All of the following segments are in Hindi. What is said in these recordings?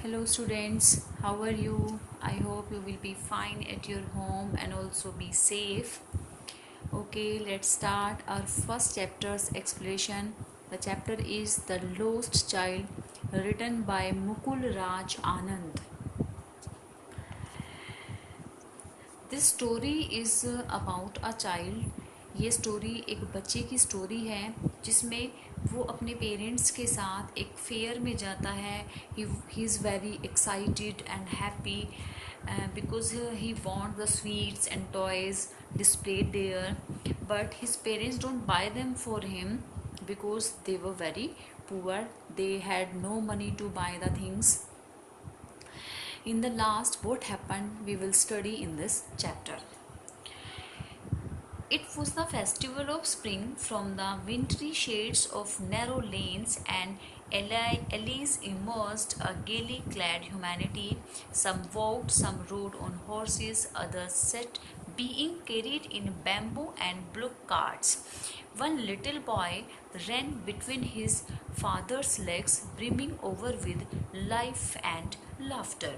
Hello students, how are you? I hope you will be fine at your home and also be safe. Okay, let's start our first chapter's exploration. The chapter is The Lost Child, written by Mukul Raj Anand. This story is about a child. ये स्टोरी एक बच्चे की स्टोरी है जिसमें वो अपने पेरेंट्स के साथ एक फेयर में जाता है। He is very excited and happy because he want the sweets and toys displayed there, but his parents don't buy them for him because they were very poor. They had no money to buy the things. In the last, what happened we will study in this chapter. It was the festival of spring. From the wintry shades of narrow lanes and alleys emerged a gaily clad humanity. Some walked, some rode on horses, others sat, being carried in bamboo and blue carts. One little boy ran between his father's legs, brimming over with life and laughter.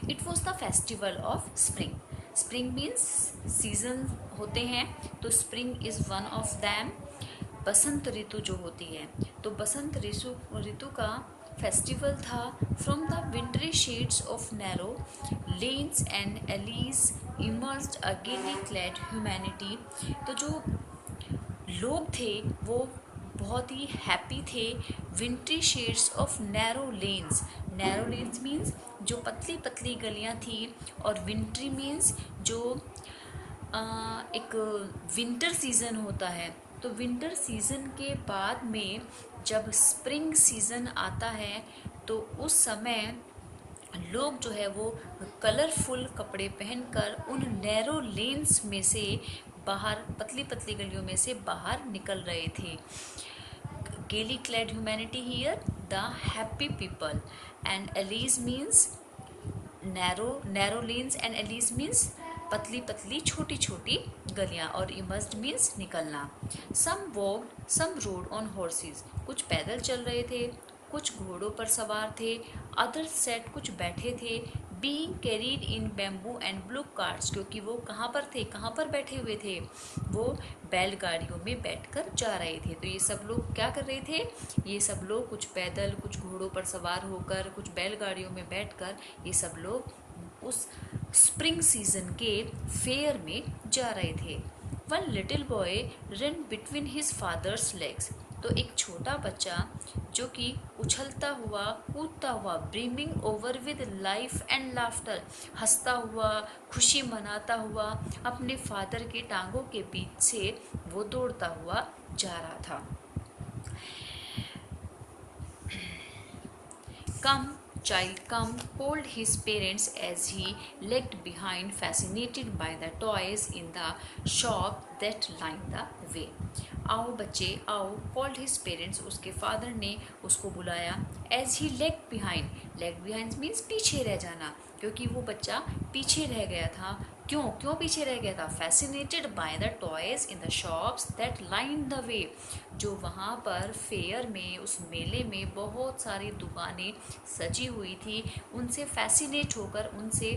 It was the festival of spring. Spring means season होते हैं, तो spring is one of them. बसंत ऋतु जो होती है, तो बसंत ऋतु का फेस्टिवल था। From the wintry shades of narrow lanes and alleys immersed a gaily clad humanity. तो जो लोग थे वो बहुत ही हैप्पी थे। Wintry shades of narrow lanes means जो पतली पतली गलियां थी, और विंटरी मीन्स जो एक विंटर सीज़न होता है। तो विंटर सीज़न के बाद में जब स्प्रिंग सीज़न आता है तो उस समय लोग जो है वो कलरफुल कपड़े पहनकर उन नैरो लेन्स में से बाहर, पतली पतली गलियों में से बाहर निकल रहे थे। gaily clad humanity here, the happy people, and alleys means narrow lanes and alleys means पतली पतली छोटी छोटी गलियां, और emerged means निकलना। some walked, some rode on horses, कुछ पैदल चल रहे थे, कुछ घोड़ों पर सवार थे, others sat, कुछ बैठे थे, being carried in bamboo and blue carts, क्योंकि वो कहाँ पर थे, कहाँ पर बैठे हुए थे, वो बैलगाड़ियों में बैठकर जा रहे थे। तो ये सब लोग क्या कर रहे थे, ये सब लोग कुछ पैदल, कुछ घोड़ों पर सवार होकर, कुछ बैलगाड़ियों में बैठकर ये सब लोग उस स्प्रिंग सीजन के फेयर में जा रहे थे। One little boy run between his father's legs, तो एक छोटा बच्चा जो कि उछलता हुआ, कूदता हुआ, brimming over with life and laughter, हंसता हुआ, खुशी मनाता हुआ अपने फादर के टांगों के बीच से वो दौड़ता हुआ जा रहा था। कम child come, called his parents as he lagged behind, fascinated by the toys in the shop that lined the way. आओ बच्चे आओ, called his parents, उसके फादर ने उसको बुलाया। as he lagged behind means पीछे रह जाना, क्योंकि वो बच्चा पीछे रह गया था। क्यों पीछे रह गया था? fascinated by the toys in the shops that lined the way, जो वहाँ पर फेयर में, उस मेले में बहुत सारी दुकानें सजी हुई थी, उनसे फैसिनेट होकर, उनसे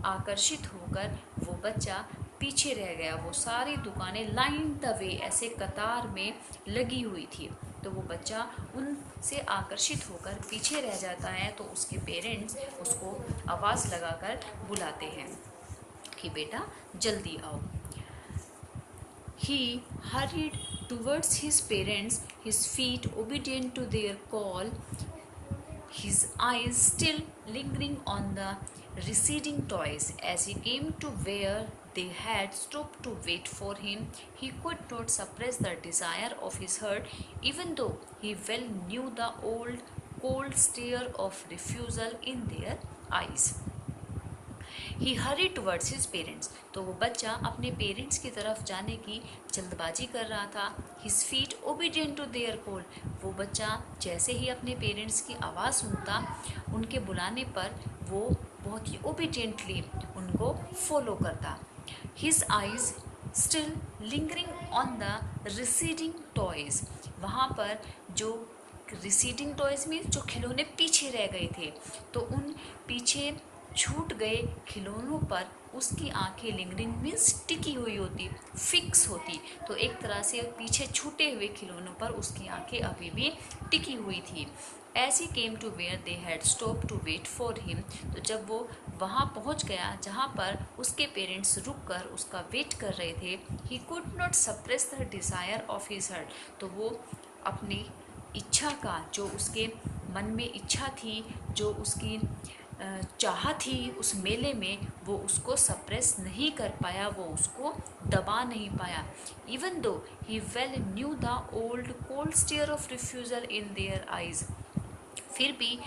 आकर्षित होकर वो बच्चा पीछे रह गया। वो सारी दुकानें लाइन द वे, ऐसे कतार में लगी हुई थी, तो वो बच्चा उनसे आकर्षित होकर पीछे रह जाता है। तो उसके पेरेंट्स उसको आवाज़ लगाकर बुलाते हैं कि बेटा जल्दी आओ। He hurried towards his parents, his feet obedient to their call, his eyes still lingering on the receding toys. As he came to where they had stopped to wait for him, he could not suppress the desire of his heart, even though he well knew the old cold stare of refusal in their eyes. He Hari towards his parents, तो वो बच्चा अपने पेरेंट्स की तरफ जाने की जल्दबाजी कर रहा था। His feet obedient to their call, वो बच्चा जैसे ही अपने पेरेंट्स की आवाज़ सुनता, उनके बुलाने पर वो बहुत ही ओबीडियंटली उनको फॉलो करता। His eyes still lingering on the receding toys, वहाँ पर जो रिसीडिंग टॉयज मीन्स जो खिलौने पीछे रह गए थे, तो उन पीछे छूट गए खिलौनों पर उसकी आंखें लिंगरिंग मीन्स टिकी हुई होती, फिक्स होती। तो एक तरह से पीछे छूटे हुए खिलौनों पर उसकी आंखें अभी भी टिकी हुई थी। As he came to where they had stop to wait for him, तो जब वो वहाँ पहुँच गया जहाँ पर उसके पेरेंट्स रुक कर उसका वेट कर रहे थे, he could not suppress the desire of his heart, तो वो अपनी इच्छा का, जो उसके मन में इच्छा थी, जो उसकी चाह थी उस मेले में, वो उसको सप्रेस नहीं कर पाया, वो उसको दबा नहीं पाया। Even though he well knew the old cold stare of refusal in their eyes, फिर भी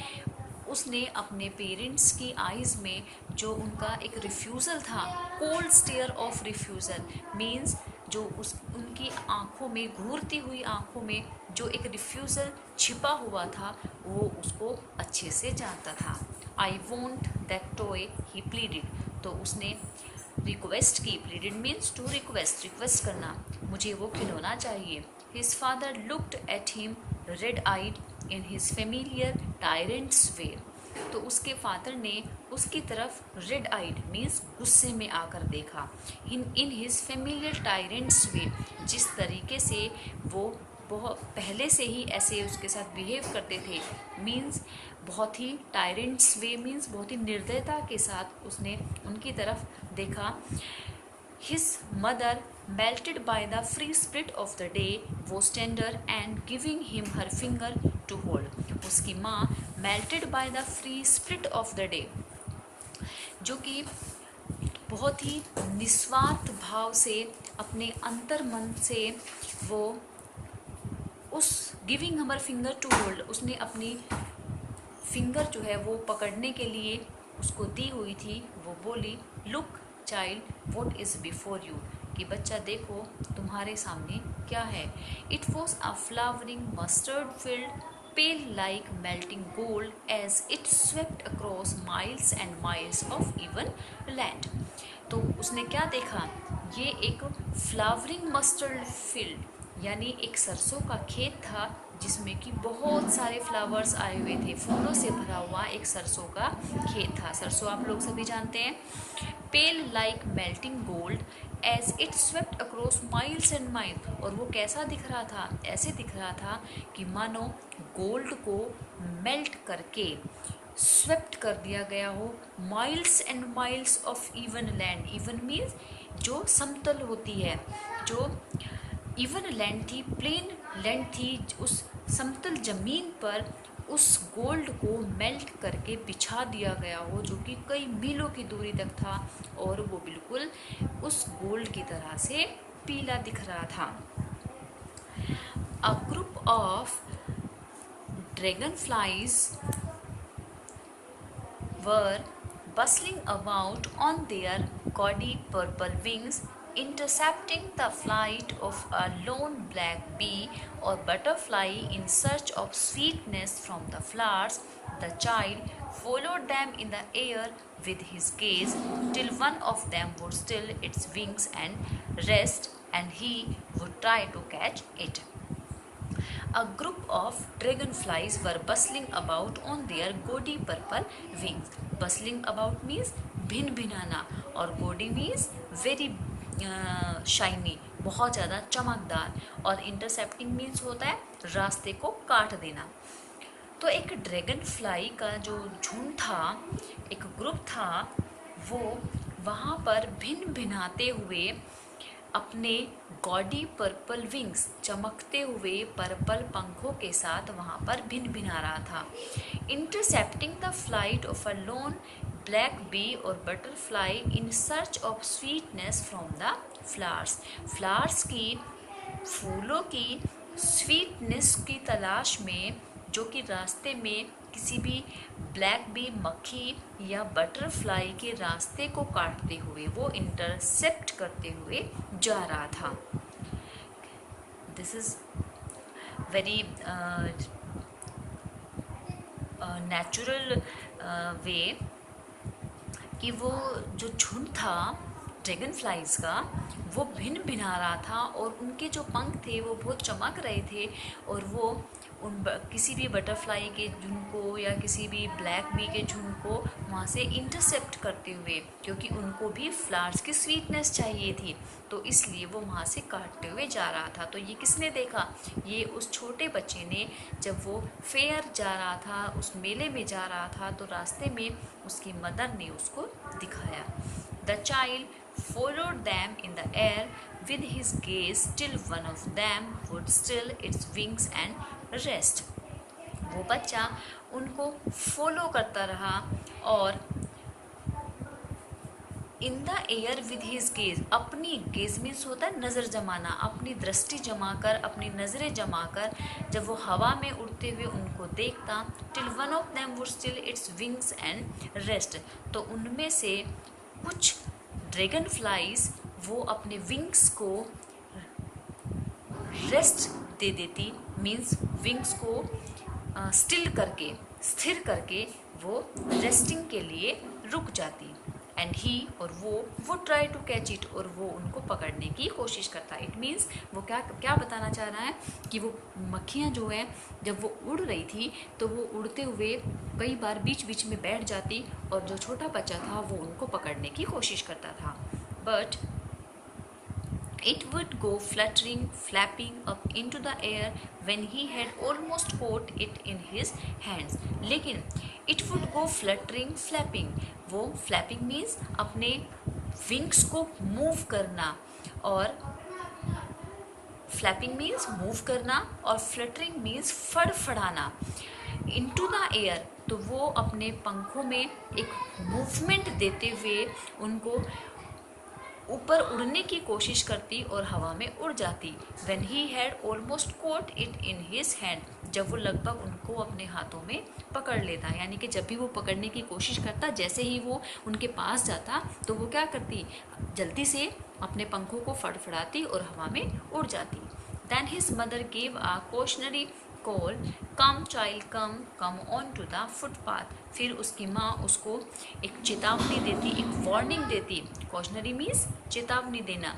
उसने अपने पेरेंट्स की आइज़ में जो उनका एक रिफ्यूज़ल था, cold stare of refusal means जो उनकी आँखों में, घूरती हुई आँखों में जो एक रिफ्यूज़ल छिपा हुआ था, वो उसको अच्छे से जानता था। I want that toy he pleaded, तो उसने रिक्वेस्ट की, प्लीडेड मीन्स टू रिक्वेस्ट करना, मुझे वो खिलौना चाहिए। His father looked at him red eyed in his familiar tyrant's way, तो उसके फादर ने उसकी तरफ रेड आइड मीन्स गुस्से में आकर देखा। इन हिज फेमिलियर टायरेंट्स वे, जिस तरीके से वो बहुत पहले से ही ऐसे उसके साथ बिहेव करते थे, मीन्स बहुत ही टायरेंट्स वे मीन्स बहुत ही निर्दयता के साथ उसने उनकी तरफ देखा। His mother, melted by the free spirit of the day, was tender and giving him her finger to hold. उसकी माँ melted by the free spirit of the day, जो कि बहुत ही निस्वार्थ भाव से, अपने अंतर मन से वो उस गिविंग हमर फिंगर टू होल्ड, उसने अपनी फिंगर जो है वो पकड़ने के लिए उसको दी हुई थी। वो बोली, look child what is before you, कि बच्चा देखो तुम्हारे सामने क्या है। It was a flowering mustard field pale like melting gold as it swept across miles and miles of even land. तो उसने क्या देखा, ये एक फ्लावरिंग मस्टर्ड फील्ड यानी एक सरसों का खेत था, जिसमें कि बहुत सारे फ्लावर्स आए हुए थे, फूलों से भरा हुआ एक सरसों का खेत था। सरसों आप लोग सभी जानते हैं। Pale like melting gold as it swept across miles and miles, और वो कैसा दिख रहा था, ऐसे दिख रहा था कि मानो गोल्ड को मेल्ट करके स्वेप्ट कर दिया गया हो miles and miles of even land. Even means जो समतल होती है, जो इवन लैंड थी, प्लेन लैंड थी, उस समतल जमीन पर उस गोल्ड को मेल्ट करके बिछा दिया गया हो, जो कि कई मीलों की दूरी तक था, और वो बिल्कुल उस गोल्ड की तरह से पीला दिख रहा था। A group of dragon flies were bustling about on their gaudy purple wings, intercepting the flight of a lone black bee or butterfly in search of sweetness from the flowers. The child followed them in the air with his gaze till one of them would still its wings and rest, and he would try to catch it. A group of dragonflies were bustling about on their gaudy purple wings. Bustling about means भिन भिनाना, और gaudy means very shiny, बहुत ज़्यादा चमकदार, और intercepting means होता है रास्ते को काट देना। तो एक ड्रैगन फ्लाई का जो झुंड था, एक ग्रुप था, वो वहाँ पर भिन भिनाते हुए अपने गॉडी पर्पल विंग्स, चमकते हुए पर्पल पंखों के साथ वहाँ पर भिन भिना रहा था। Intercepting the flight of a lone black bee और butterfly in search of sweetness from the flowers, flowers की, फूलों की स्वीटनेस की तलाश में, जो कि रास्ते में किसी भी ब्लैक बी, मक्खी या बटरफ्लाई के रास्ते को काटते हुए, वो इंटरसेप्ट करते हुए जा रहा था। This is very natural way कि वो जो झुंड था, ड्रैगन फ्लाइज का वो भिन भिना रहा था और उनके जो पंख थे वो बहुत चमक रहे थे और वो किसी भी बटरफ्लाई के झुंड को या किसी भी ब्लैक बी के झुंड को वहाँ से इंटरसेप्ट करते हुए, क्योंकि उनको भी फ्लावर्स की स्वीटनेस चाहिए थी, तो इसलिए वो वहाँ से काटते हुए जा रहा था। तो ये किसने देखा? ये उस छोटे बच्चे ने, जब वो फेयर जा रहा था, उस मेले में जा रहा था, तो रास्ते में उसकी मदर ने उसको दिखाया। The child followed them in the air with his gaze till one of them would still its wings and rest. वो बच्चा उनको फॉलो करता रहा और in the air with his gaze, अपनी गेज मीन्स होता है नज़र जमाना, अपनी दृष्टि जमाकर, अपनी नज़रें जमाकर जब वो हवा में उड़ते हुए उनको देखता, till one of them would still its wings and rest, तो उनमें से कुछ ड्रैगन फ्लाइज वो अपने विंग्स को रेस्ट दे देती, मीन्स विंग्स को स्टिल करके, स्थिर करके वो रेस्टिंग के लिए रुक जाती। एंड ही, और वो ट्राई टू कैच इट, और वो उनको पकड़ने की कोशिश करता। इट मीन्स वो क्या बताना चाह रहा है कि वो मक्खियाँ जो हैं जब वो उड़ रही थी तो वो उड़ते हुए कई बार बीच बीच में बैठ जाती और जो छोटा बच्चा था वो उनको पकड़ने की कोशिश करता था। But it would go fluttering, flapping up into the air when he had almost caught it in his hands. लेकिन it would go fluttering, flapping, वो flapping means अपने wings को move करना, और flapping means move करना, और fluttering means फड़फड़ाना। into the air, तो वो अपने पंखों में एक मूवमेंट देते हुए उनको ऊपर उड़ने की कोशिश करती और हवा में उड़ जाती। When he had almost caught it in his hand, जब वो लगभग उनको अपने हाथों में पकड़ लेता, यानी कि जब भी वो पकड़ने की कोशिश करता, जैसे ही वो उनके पास जाता तो वो क्या करती, जल्दी से अपने पंखों को फड़फड़ाती और हवा में उड़ जाती। Then his mother gave a cautionary call, come child come, come on to the footpath. फिर उसकी माँ उसको एक चेतावनी देती, एक वार्निंग देती। कॉशनरी मीन्स चेतावनी देना,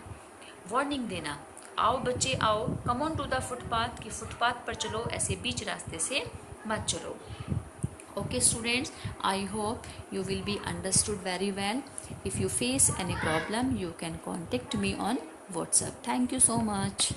वार्निंग देना। आओ बच्चे आओ, come on to the footpath, कि फुटपाथ पर चलो, ऐसे बीच रास्ते से मत चलो। Okay students, I hope you will be understood very well. If you face any problem, you can contact me on WhatsApp. Thank you so much.